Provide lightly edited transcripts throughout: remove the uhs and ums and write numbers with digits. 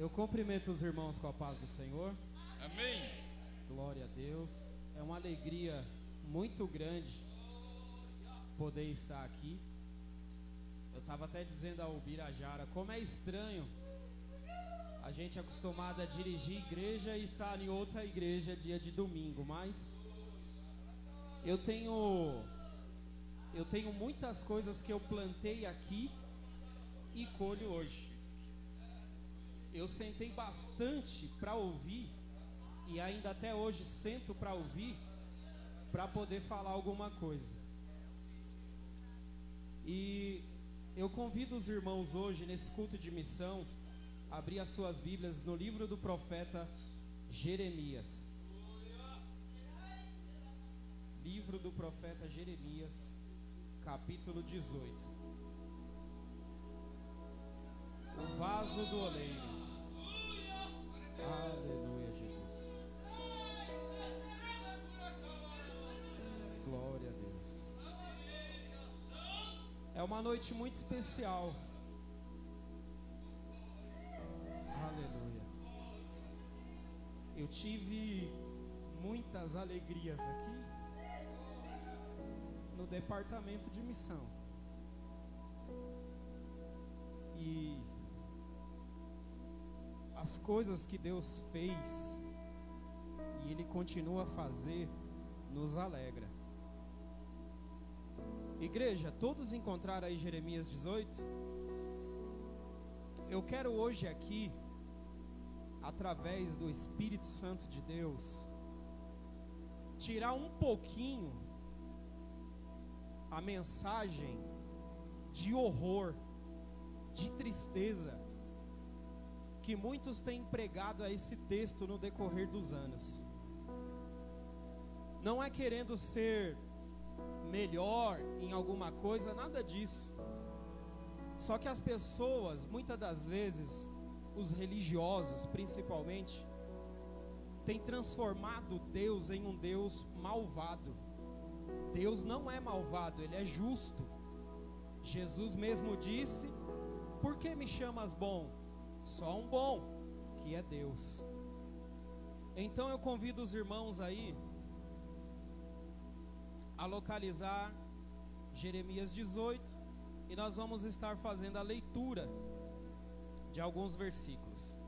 Eu cumprimento os irmãos com a paz do Senhor. Amém. Glória a Deus. É uma alegria muito grande poder estar aqui. Eu estava até dizendo ao Birajara, como é estranho a gente acostumado a dirigir igreja e estar em outra igreja dia de domingo, mas eu tenho muitas coisas que eu plantei aqui e colho hoje. Eu sentei bastante para ouvir e ainda até hoje sento para ouvir, para poder falar alguma coisa. E eu convido os irmãos hoje, nesse culto de missão, a abrir as suas Bíblias no livro do profeta Jeremias. Livro do profeta Jeremias, capítulo 18. O vaso do oleiro. Aleluia, Jesus. Glória a Deus. É uma noite muito especial. Aleluia. Eu tive muitas alegrias aqui no departamento de missão. E as coisas que Deus fez e Ele continua a fazer nos alegra. Igreja, todos encontraram aí Jeremias 18? Eu quero hoje aqui, através do Espírito Santo de Deus, tirar um pouquinho a mensagem de horror, de tristeza, que muitos têm empregado a esse texto no decorrer dos anos. Não é querendo ser melhor em alguma coisa, nada disso. Só que as pessoas, muitas das vezes, os religiosos principalmente, têm transformado Deus em um Deus malvado. Deus não é malvado, Ele é justo. Jesus mesmo disse: por que me chamas bom? Só um bom, que é Deus. Então eu convido os irmãos aí a localizar Jeremias 18 e nós vamos estar fazendo a leitura de alguns versículos.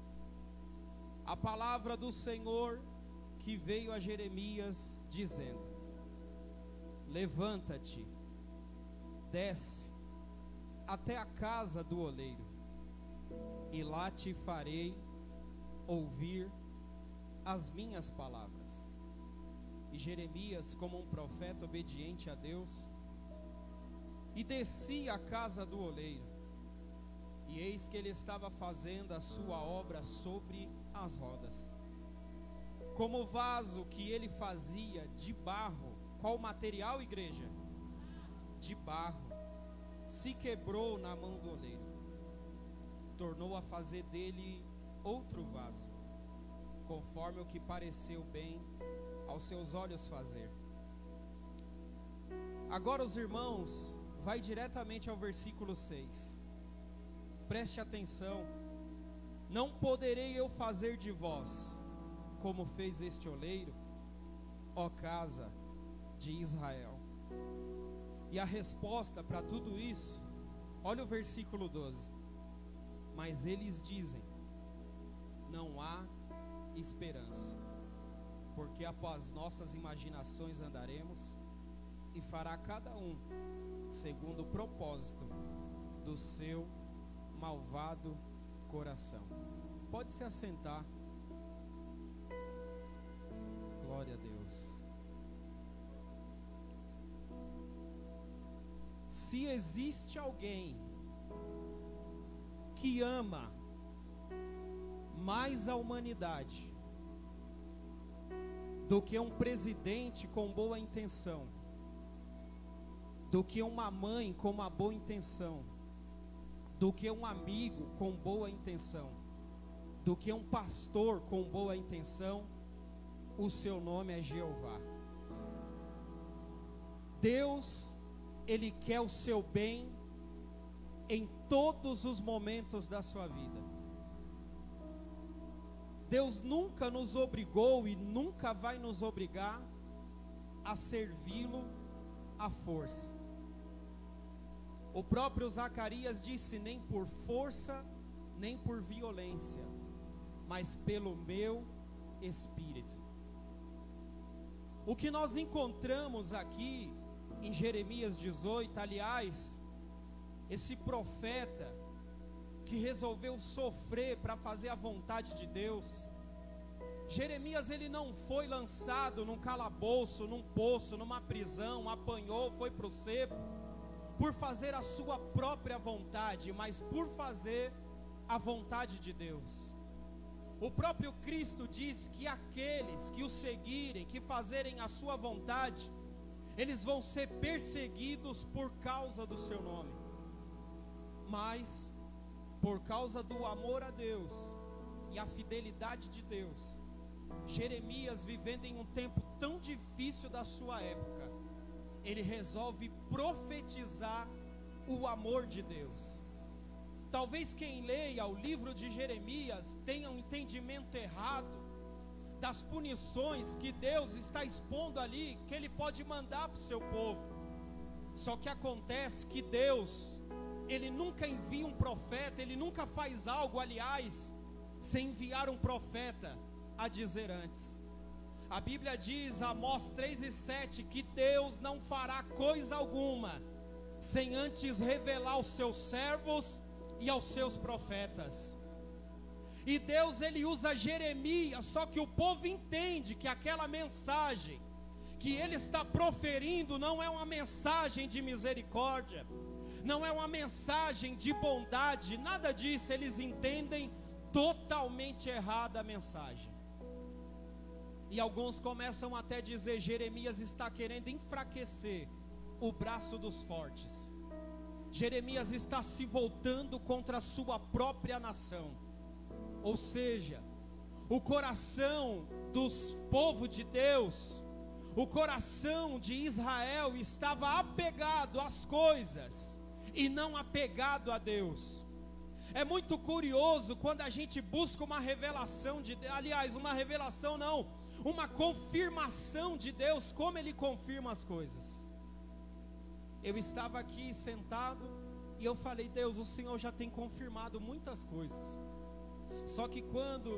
A palavra do Senhor que veio a Jeremias dizendo: levanta-te, desce até a casa do oleiro, e lá te farei ouvir as minhas palavras. E Jeremias, como um profeta obediente a Deus, e desci à casa do oleiro, e eis que ele estava fazendo a sua obra sobre as rodas. Como o vaso que ele fazia de barro, qual material, igreja? De barro, se quebrou na mão do oleiro, tornou a fazer dele outro vaso, conforme o que pareceu bem aos seus olhos fazer. Agora os irmãos, vai diretamente ao versículo 6. Preste atenção. Não poderei eu fazer de vós como fez este oleiro, ó casa de Israel. E a resposta para tudo isso, olha o versículo 12. Mas eles dizem: não há esperança, porque após nossas imaginações andaremos, e fará cada um segundo o propósito do seu malvado coração. Pode se assentar. Glória a Deus. Se existe alguém que ama mais a humanidade do que um presidente com boa intenção, do que uma mãe com uma boa intenção, do que um amigo com boa intenção, do que um pastor com boa intenção, o seu nome é Jeová. Deus, Ele quer o seu bem em todos os momentos da sua vida. Deus nunca nos obrigou e nunca vai nos obrigar a servi-lo à força. O próprio Zacarias disse: nem por força, nem por violência, mas pelo meu Espírito. O que nós encontramos aqui em Jeremias 18, aliás, esse profeta que resolveu sofrer para fazer a vontade de Deus. Jeremias, ele não foi lançado num calabouço, num poço, numa prisão, apanhou, foi para o cepo, por fazer a sua própria vontade, mas por fazer a vontade de Deus. O próprio Cristo diz que aqueles que o seguirem, que fazerem a sua vontade, eles vão ser perseguidos por causa do seu nome. Mas, por causa do amor a Deus e a fidelidade de Deus, Jeremias, vivendo em um tempo tão difícil da sua época, ele resolve profetizar o amor de Deus. Talvez quem leia o livro de Jeremias tenha um entendimento errado das punições que Deus está expondo ali, que Ele pode mandar para o seu povo. Só que acontece que Deus, Ele nunca envia um profeta, Ele nunca faz algo, aliás, sem enviar um profeta a dizer antes. A Bíblia diz, Amós 3:7, que Deus não fará coisa alguma sem antes revelar aos seus servos e aos seus profetas. E Deus, ele usa Jeremias, só que o povo entende que aquela mensagem que ele está proferindo não é uma mensagem de misericórdia, não é uma mensagem de bondade, nada disso. Eles entendem totalmente errada a mensagem. E alguns começam até a dizer: Jeremias está querendo enfraquecer o braço dos fortes. Jeremias está se voltando contra a sua própria nação. Ou seja, o coração dos povos de Deus, o coração de Israel estava apegado às coisas e não apegado a Deus. É muito curioso quando a gente busca uma revelação de Deus, aliás, uma revelação não, uma confirmação de Deus, como Ele confirma as coisas. Eu estava aqui sentado e eu falei: Deus, o Senhor já tem confirmado muitas coisas. Só que quando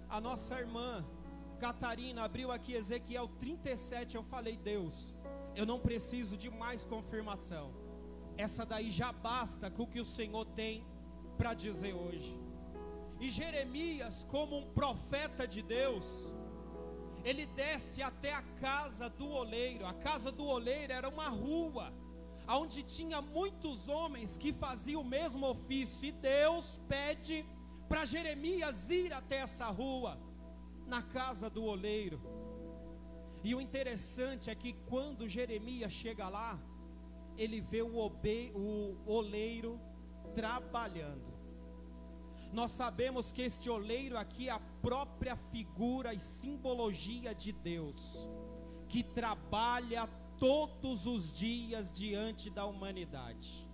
a nossa irmã Catarina abriu aqui Ezequiel 37, eu falei: Deus, eu não preciso de mais confirmação. Essa daí já basta com o que o Senhor tem para dizer hoje. E Jeremias, como um profeta de Deus, ele desce até a casa do oleiro. A casa do oleiro era uma rua onde tinha muitos homens que faziam o mesmo ofício, e Deus pede para Jeremias ir até essa rua, na casa do oleiro. E o interessante é que quando Jeremias chega lá, ele vê o oleiro trabalhando. Nós sabemos que este oleiro aqui é a própria figura e simbologia de Deus, que trabalha todos os dias diante da humanidade.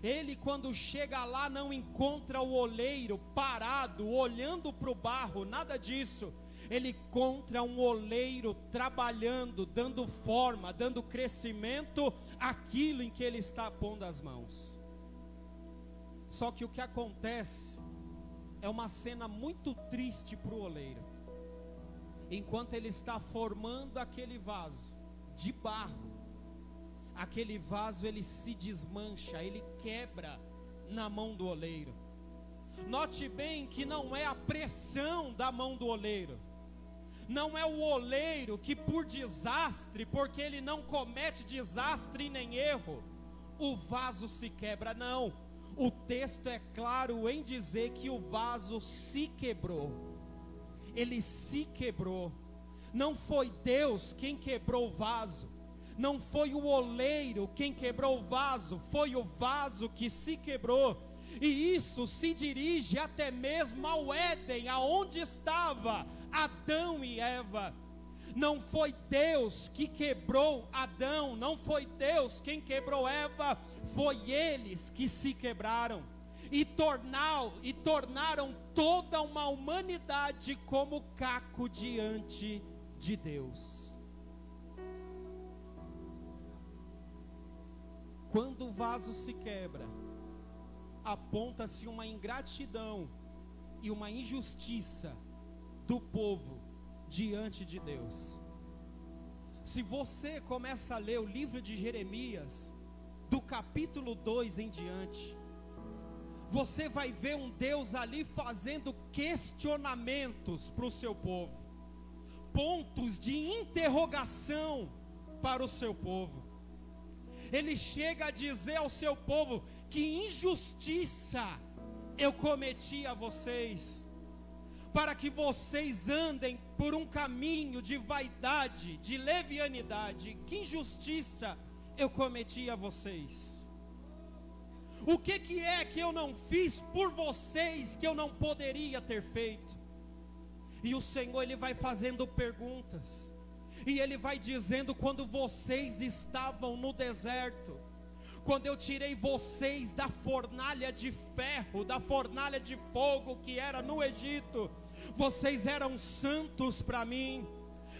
Ele, quando chega lá, não encontra o oleiro parado, olhando para o barro, nada disso. Ele encontra um oleiro trabalhando, dando forma, dando crescimento àquilo em que ele está pondo as mãos. Só que o que acontece é uma cena muito triste para o oleiro. Enquanto ele está formando aquele vaso de barro, aquele vaso ele se desmancha, ele quebra na mão do oleiro. Note bem que não é a pressão da mão do oleiro, não é o oleiro que por desastre, porque ele não comete desastre nem erro, o vaso se quebra, não. O texto é claro em dizer que o vaso se quebrou. Ele se quebrou. Não foi Deus quem quebrou o vaso, não foi o oleiro quem quebrou o vaso, foi o vaso que se quebrou. E isso se dirige até mesmo ao Éden, aonde estava Adão e Eva. Não foi Deus que quebrou Adão, não foi Deus quem quebrou Eva, foi eles que se quebraram e tornaram toda uma humanidade como caco diante de Deus. Quando o vaso se quebra, aponta-se uma ingratidão e uma injustiça do povo diante de Deus. Se você começa a ler o livro de Jeremias, do capítulo 2 em diante, você vai ver um Deus ali fazendo questionamentos para o seu povo, pontos de interrogação para o seu povo. Ele chega a dizer ao seu povo: que injustiça eu cometi a vocês, para que vocês andem por um caminho de vaidade, de levianidade. Que injustiça eu cometi a vocês. O que é que eu não fiz por vocês que eu não poderia ter feito? E o Senhor, Ele vai fazendo perguntas, e Ele vai dizendo: quando vocês estavam no deserto, quando eu tirei vocês da fornalha de ferro, da fornalha de fogo que era no Egito, vocês eram santos para mim.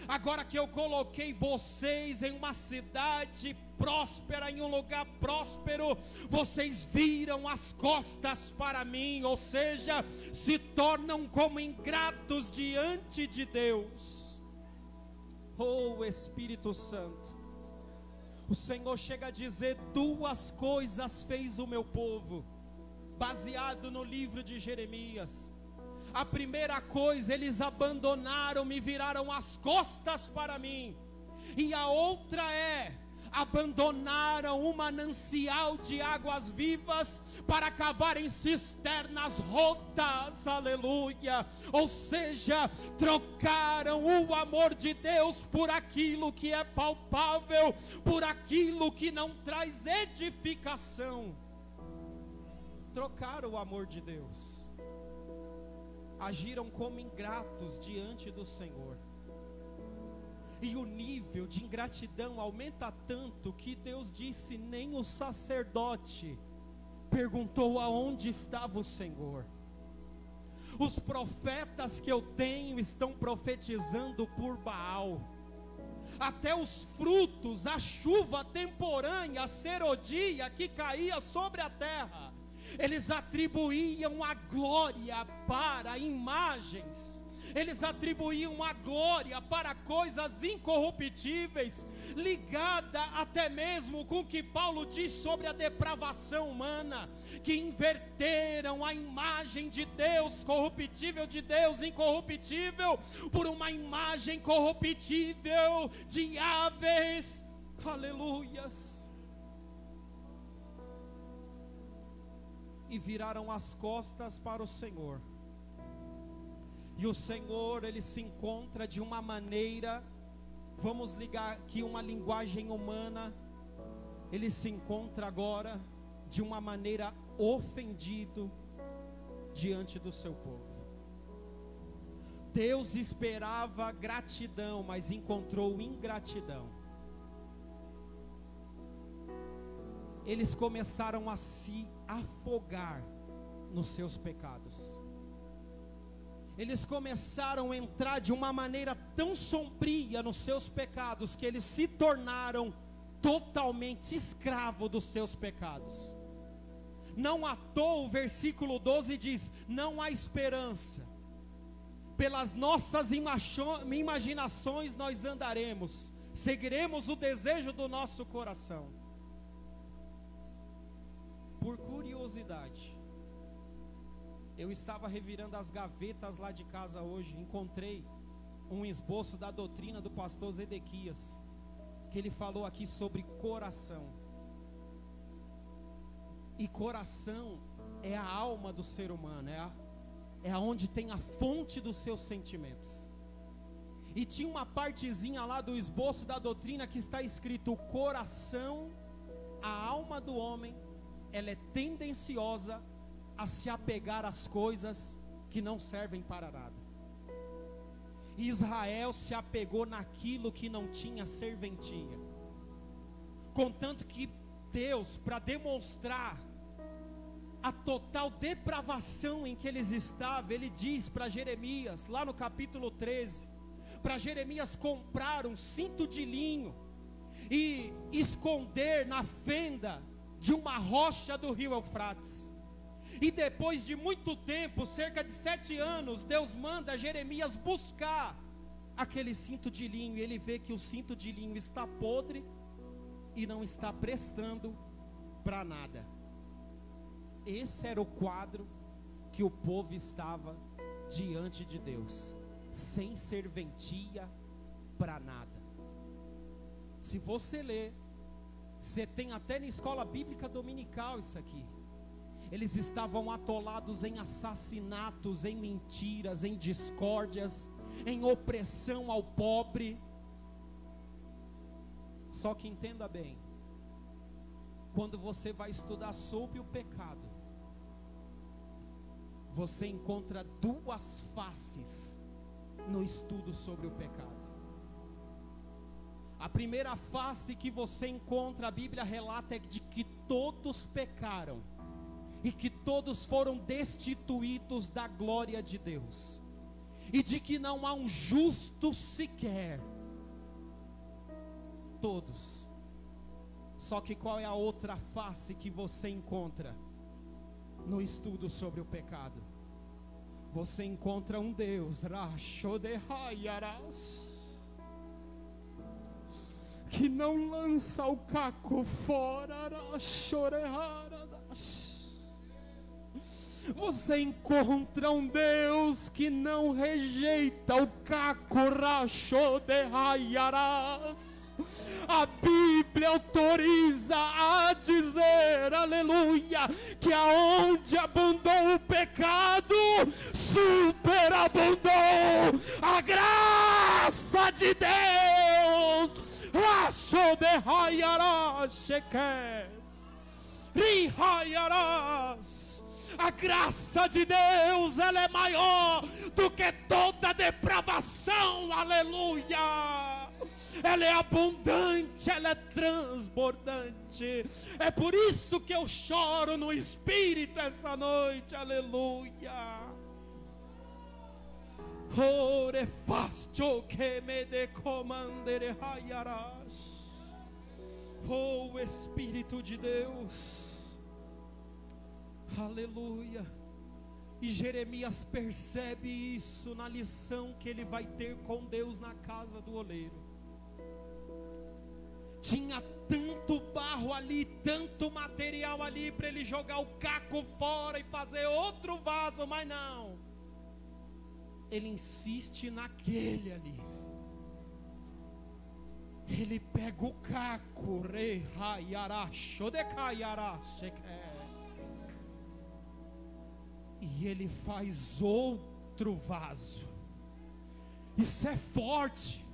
Agora que eu coloquei vocês em uma cidade próspera, em um lugar próspero, vocês viram as costas para mim, ou seja, se tornam como ingratos diante de Deus. Oh Espírito Santo, o Senhor chega a dizer: duas coisas fez o meu povo, baseado no livro de Jeremias. A primeira coisa, eles abandonaram-me, viraram as costas para mim. E a outra é: abandonaram um manancial de águas vivas para cavar em cisternas rotas, aleluia. Ou seja, trocaram o amor de Deus por aquilo que é palpável, por aquilo que não traz edificação. Trocaram o amor de Deus, agiram como ingratos diante do Senhor. E o nível de ingratidão aumenta tanto que Deus disse: nem o sacerdote perguntou aonde estava o Senhor. Os profetas que eu tenho estão profetizando por Baal. Até os frutos, a chuva temporânea, a serodia que caía sobre a terra, eles atribuíam a glória para imagens, eles atribuíam a glória para coisas incorruptíveis, ligada até mesmo com o que Paulo diz sobre a depravação humana, que inverteram a imagem de Deus, corruptível, de Deus incorruptível, por uma imagem corruptível de aves, aleluias. E viraram as costas para o Senhor. E o Senhor, Ele se encontra de uma maneira, vamos ligar aqui uma linguagem humana, Ele se encontra agora de uma maneira ofendido diante do seu povo. Deus esperava gratidão, mas encontrou ingratidão. Eles começaram a se afogar nos seus pecados. Eles começaram a entrar de uma maneira tão sombria nos seus pecados, que eles se tornaram totalmente escravos dos seus pecados. Não à toa o versículo 12 diz: não há esperança, pelas nossas imaginações nós andaremos, seguiremos o desejo do nosso coração. Por curiosidade, eu estava revirando as gavetas lá de casa hoje, encontrei um esboço da doutrina do pastor Zedequias, que ele falou aqui sobre coração. E coração é a alma do ser humano, é aonde tem a fonte dos seus sentimentos. E tinha uma partezinha lá do esboço da doutrina que está escrito: o coração, a alma do homem, ela é tendenciosa a se apegar às coisas que não servem para nada. Israel se apegou naquilo que não tinha serventia, contanto que Deus, para demonstrar a total depravação em que eles estavam, ele diz para Jeremias, lá no capítulo 13, para Jeremias comprar um cinto de linho e esconder na fenda de uma rocha do rio Eufrates. E depois de muito tempo, cerca de 7 anos, Deus manda Jeremias buscar aquele cinto de linho, e ele vê que o cinto de linho está podre e não está prestando para nada. Esse era o quadro que o povo estava diante de Deus, sem serventia para nada. Se você ler, você tem até na escola bíblica dominical isso aqui. Eles estavam atolados em assassinatos, em mentiras, em discórdias, em opressão ao pobre. Só que entenda bem, quando você vai estudar sobre o pecado, você encontra duas faces no estudo sobre o pecado. A primeira face que você encontra, a Bíblia relata, é de que todos pecaram e que todos foram destituídos da glória de Deus, e de que não há um justo sequer. Todos. Só que qual é a outra face que você encontra no estudo sobre o pecado? Você encontra um Deus, que não lança o caco fora. Você encontra um Deus que não rejeita o caco. A Bíblia autoriza a dizer, aleluia, que aonde abundou o pecado, superabundou a graça de Deus. A graça de Deus, ela é maior do que toda depravação, aleluia. Ela é abundante, ela é transbordante. É por isso que eu choro no Espírito essa noite, aleluia. Ore fasto que me decomandere hayarash. Oh Espírito de Deus, aleluia. E Jeremias percebe isso na lição que ele vai ter com Deus na casa do oleiro. Tinha tanto barro ali, tanto material ali para ele jogar o caco fora e fazer outro vaso, mas não. Ele insiste naquele ali. Ele pega o caco, e ele faz outro vaso. Isso é forte.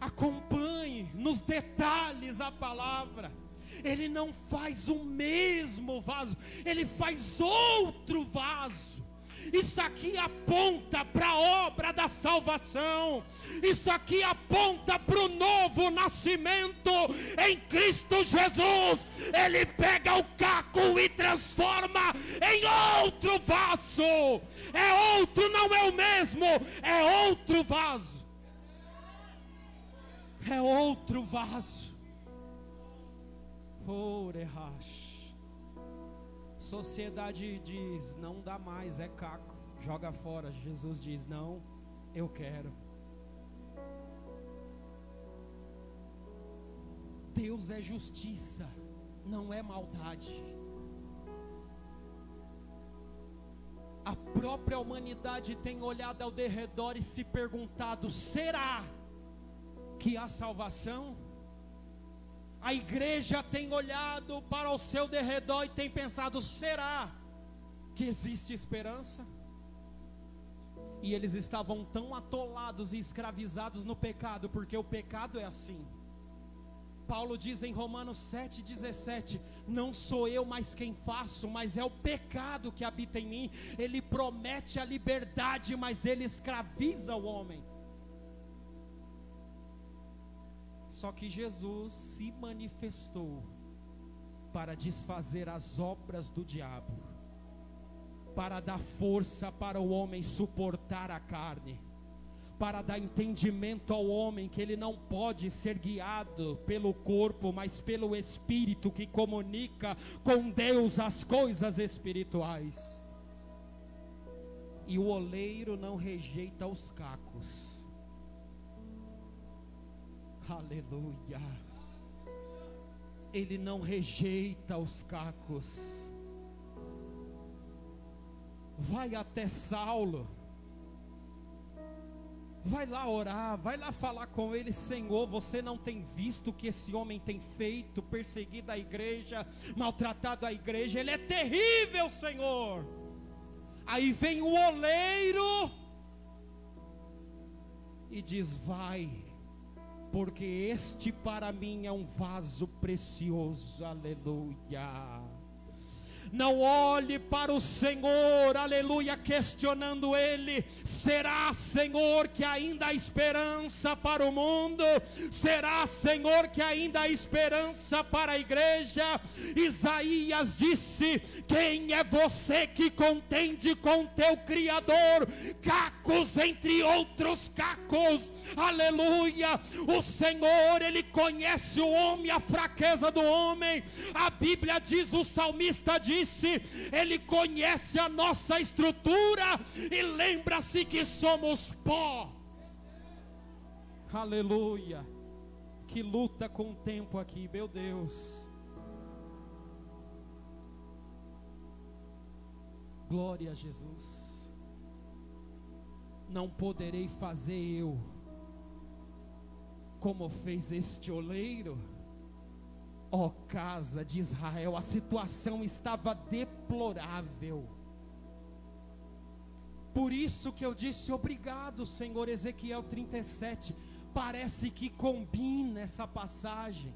Acompanhe nos detalhes a palavra. Ele não faz o mesmo vaso, ele faz outro vaso. Isso aqui aponta para a obra da salvação. Isso aqui aponta para o novo nascimento em Cristo Jesus. Ele pega o caco e transforma em outro vaso. É outro, não é o mesmo, é outro vaso. É outro vaso. Sociedade diz, não dá mais, é caco, joga fora. Jesus diz, não, eu quero. Deus é justiça, não é maldade. A própria humanidade tem olhado ao derredor e se perguntado, será que há salvação? A igreja tem olhado para o seu derredor e tem pensado, será que existe esperança? E eles estavam tão atolados e escravizados no pecado, porque o pecado é assim. Paulo diz em Romanos 7,17, não sou eu mais quem faço, mas é o pecado que habita em mim. Ele promete a liberdade, mas ele escraviza o homem. Só que Jesus se manifestou para desfazer as obras do diabo, para dar força para o homem suportar a carne, para dar entendimento ao homem que ele não pode ser guiado pelo corpo, mas pelo Espírito que comunica com Deus as coisas espirituais. E o oleiro não rejeita os cacos. Aleluia. Ele não rejeita os cacos. Vai até Saulo, vai lá orar, vai lá falar com ele: Senhor, você não tem visto o que esse homem tem feito, perseguido a igreja, maltratado a igreja, ele é terrível, Senhor. Aí vem o oleiro e diz: vai, porque este para mim é um vaso precioso. Aleluia. Não olhe para o Senhor, aleluia, questionando Ele: será, Senhor, que ainda há esperança para o mundo? Será, Senhor, que ainda há esperança para a igreja? Isaías disse: quem é você que contende com teu Criador? Cacos entre outros cacos, aleluia. O Senhor, Ele conhece o homem, a fraqueza do homem. A Bíblia diz, o salmista diz: Ele conhece a nossa estrutura e lembra-se que somos pó. Aleluia. Que luta com o tempo aqui, meu Deus. Glória a Jesus. Não poderei fazer eu como fez este oleiro. Ó casa de Israel, a situação estava deplorável. Por isso que eu disse: obrigado, Senhor. Ezequiel 37, parece que combina essa passagem.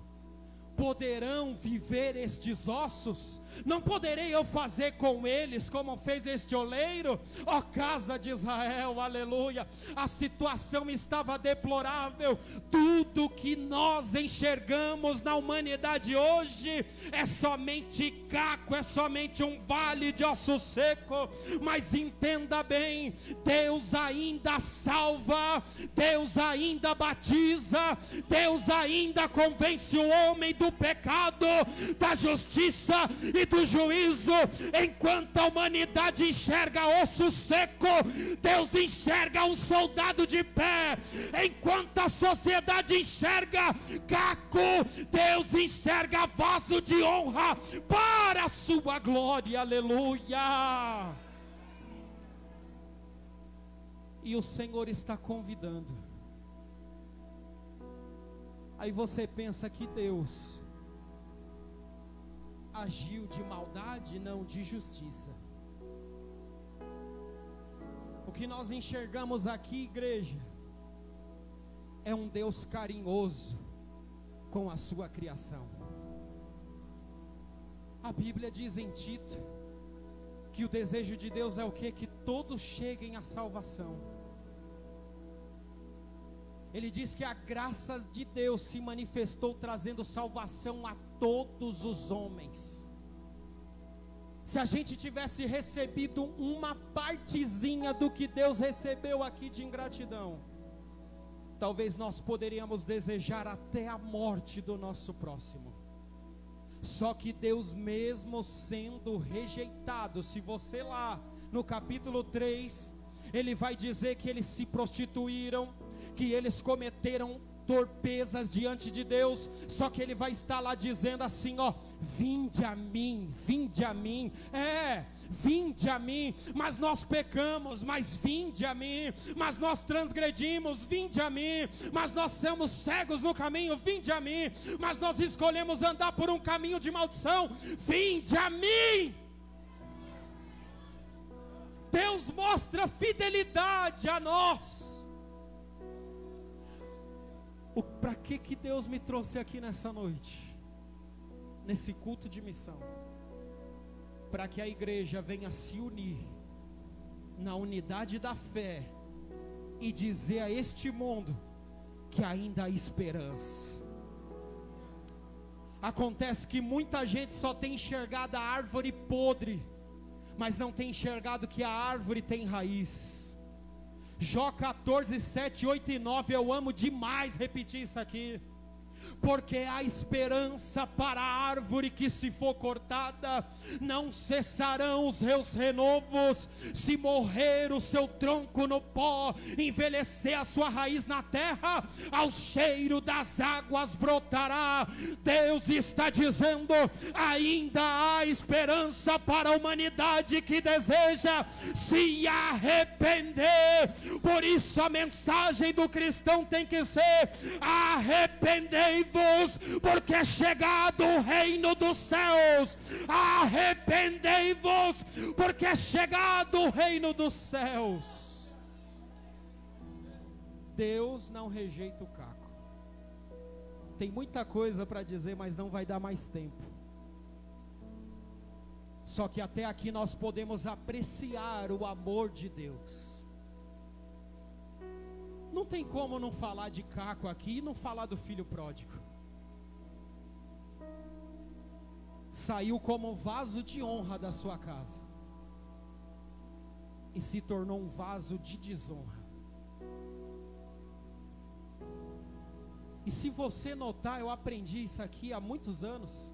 Poderão viver estes ossos? Não poderei eu fazer com eles como fez este oleiro? Ó casa de Israel, aleluia. A situação estava deplorável. Tudo que nós enxergamos na humanidade hoje é somente caco, é somente um vale de osso seco. Mas entenda bem, Deus ainda salva, Deus ainda batiza, Deus ainda convence o homem do pecado, da justiça e do juízo. Enquanto a humanidade enxerga osso seco, Deus enxerga um soldado de pé. Enquanto a sociedade enxerga caco, Deus enxerga vaso de honra para a sua glória. Aleluia. E o Senhor está convidando. Aí você pensa que Deus agiu de maldade? Não, de justiça. O que nós enxergamos aqui, igreja, é um Deus carinhoso com a sua criação. A Bíblia diz em Tito que o desejo de Deus é o quê? Que todos cheguem à salvação. Ele diz que a graça de Deus se manifestou trazendo salvação a todos os homens. Se a gente tivesse recebido uma partezinha do que Deus recebeu aqui de ingratidão, talvez nós poderíamos desejar até a morte do nosso próximo. Só que Deus, mesmo sendo rejeitado, se você lá no capítulo 3, Ele vai dizer que eles se prostituíram, que eles cometeram torpezas diante de Deus. Só que Ele vai estar lá dizendo assim, ó: vinde a mim, vinde a mim. Vinde a mim. Mas nós pecamos, mas vinde a mim. Mas nós transgredimos, vinde a mim. Mas nós somos cegos no caminho, vinde a mim. Mas nós escolhemos andar por um caminho de maldição, vinde a mim. Deus mostra fidelidade a nós. Para que Deus me trouxe aqui nessa noite, nesse culto de missão? Para que a igreja venha se unir na unidade da fé e dizer a este mundo que ainda há esperança. Acontece que muita gente só tem enxergado a árvore podre, mas não tem enxergado que a árvore tem raiz. Jó 14, 7, 8 e 9, eu amo demais repetir isso aqui. Porque há esperança para a árvore que se for cortada, não cessarão os seus renovos. Se morrer o seu tronco no pó, envelhecer a sua raiz na terra, ao cheiro das águas brotará. Deus está dizendo, ainda há esperança para a humanidade que deseja se arrepender. Por isso a mensagem do cristão tem que ser: arrependei-vos, porque é chegado o reino dos céus. Arrependei-vos, porque é chegado o reino dos céus. Deus não rejeita o caco. Tem muita coisa para dizer, mas não vai dar mais tempo. Só que até aqui nós podemos apreciar o amor de Deus. Não tem como não falar de caco aqui e não falar do filho pródigo. Saiu como um vaso de honra da sua casa e se tornou um vaso de desonra. E se você notar, eu aprendi isso aqui há muitos anos.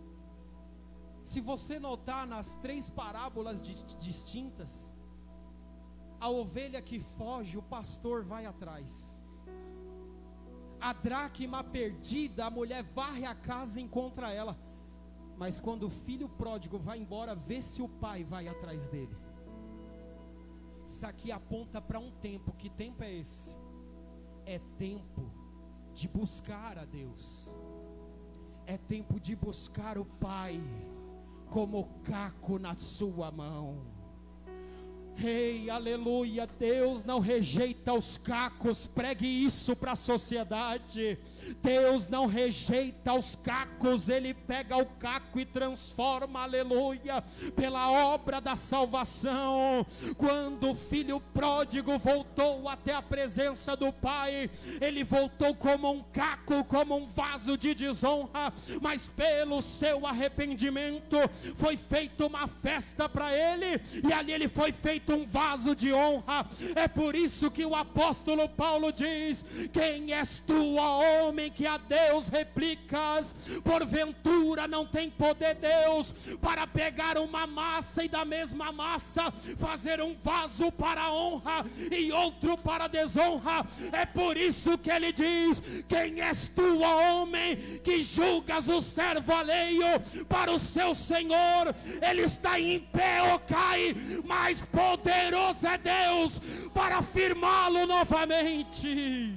Se você notar nas 3 parábolas distintas, a ovelha que foge, o pastor vai atrás. A dracma perdida, a mulher varre a casa e encontra ela. Mas quando o filho pródigo vai embora, vê se o pai vai atrás dele. Isso aqui aponta para um tempo. Que tempo é esse? É tempo de buscar a Deus. É tempo de buscar o Pai como caco na sua mão. Ei, aleluia. Deus não rejeita os cacos. Pregue isso para a sociedade. Deus não rejeita os cacos. Ele pega o caco e transforma, aleluia, pela obra da salvação. Quando o filho pródigo voltou até a presença do pai, ele voltou como um caco, como um vaso de desonra, mas pelo seu arrependimento foi feita uma festa para ele, e ali ele foi feito um vaso de honra. É por isso que o apóstolo Paulo diz: quem és tu, ó homem, que a Deus replicas? Porventura não tem poder Deus para pegar uma massa e da mesma massa fazer um vaso para honra e outro para desonra? É por isso que ele diz: quem és tu, ó homem, que julgas o servo alheio para o seu senhor? Ele está em pé ou cai, mas poderoso é Deus para firmá-lo novamente.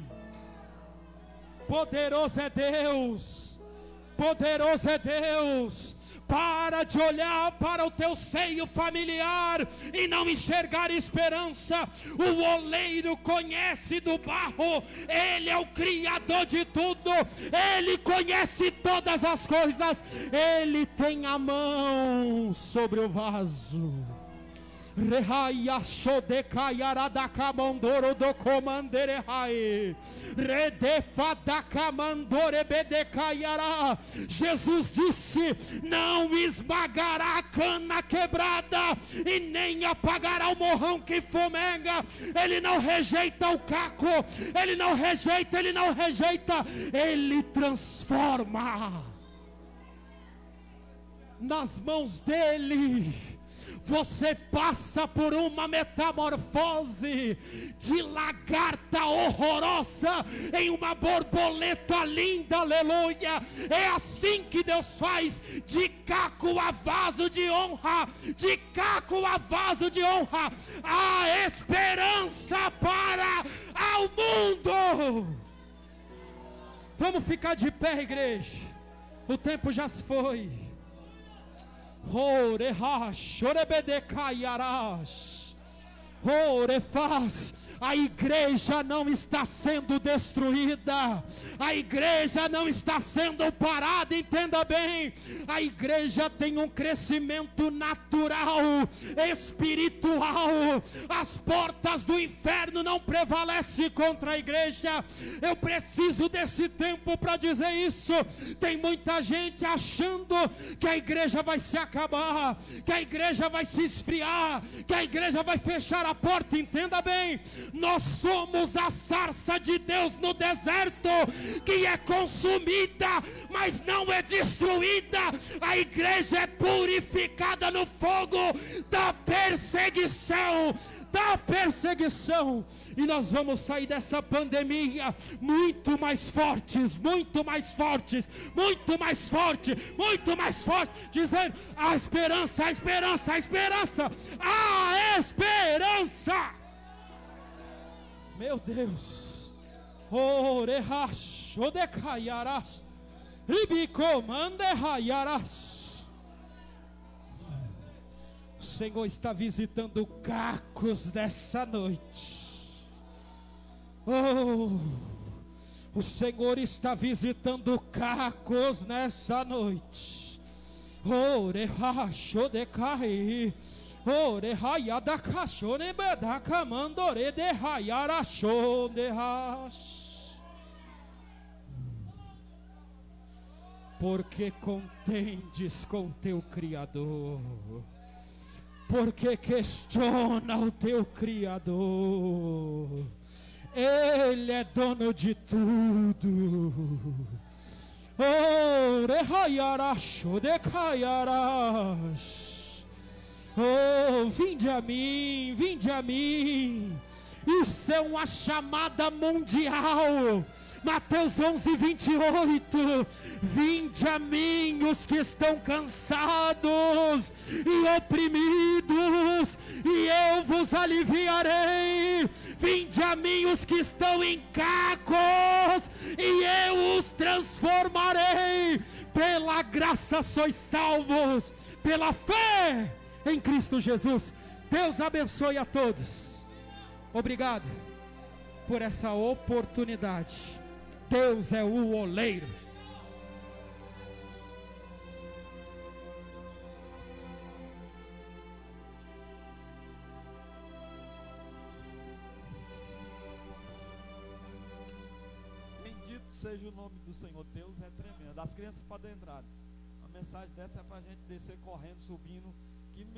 Poderoso é Deus, poderoso é Deus. Para de olhar para o teu seio familiar e não enxergar esperança. O oleiro conhece do barro, ele é o criador de tudo, ele conhece todas as coisas, ele tem a mão sobre o vaso. Rehaia Shodekayara da Kamandoro do Comandere Hai Redefa da Kamandore Bedekayara. Jesus disse: não esmagará a cana quebrada e nem apagará o morrão que fumega. Ele não rejeita o caco, ele não rejeita, ele não rejeita, ele transforma. Nas mãos dele você passa por uma metamorfose de lagarta horrorosa em uma borboleta linda, aleluia. É assim que Deus faz, de caco a vaso de honra, de caco a vaso de honra. Há esperança para o mundo. Vamos ficar de pé, igreja, o tempo já se foi. Orefaz, a igreja não está sendo destruída, a igreja não está sendo parada, entenda bem, a igreja tem um crescimento natural, espiritual, as portas do inferno não prevalecem contra a igreja. Eu preciso desse tempo para dizer isso. Tem muita gente achando que a igreja vai se acabar, que a igreja vai se esfriar, que a igreja vai fechar a porta. Entenda bem, nós somos a sarça de Deus no deserto, que é consumida, mas não é destruída. A igreja é purificada no fogo da perseguição, e nós vamos sair dessa pandemia muito mais fortes, muito mais fortes, muito mais forte, muito mais forte, dizendo: a esperança, a esperança, a esperança, a esperança. Meu Deus, orehash, odekayarash, ribicomanderayarash. O Senhor está visitando cacos dessa noite. Oh, o Senhor está visitando cacos nessa noite. Oh, rehacho de cair. Oh, rehaiada cachone bedaca mandore de raiaracho de rash. Porque contendes com teu Criador. Porque questiona o teu Criador. Ele é dono de tudo. Oh, rehaiaracho de caiarash. Oh, vinde a mim, vinde a mim. Isso é uma chamada mundial. Mateus 11:28. Vinde a mim os que estão cansados e oprimidos, e eu vos aliviarei. Vinde a mim os que estão em cacos, e eu os transformarei. Pela graça sois salvos, pela fé em Cristo Jesus. Deus abençoe a todos. Obrigado por essa oportunidade. Deus é o oleiro. Bendito seja o nome do Senhor. Deus é tremendo. As crianças podem entrar. A mensagem dessa é para a gente descer correndo, subindo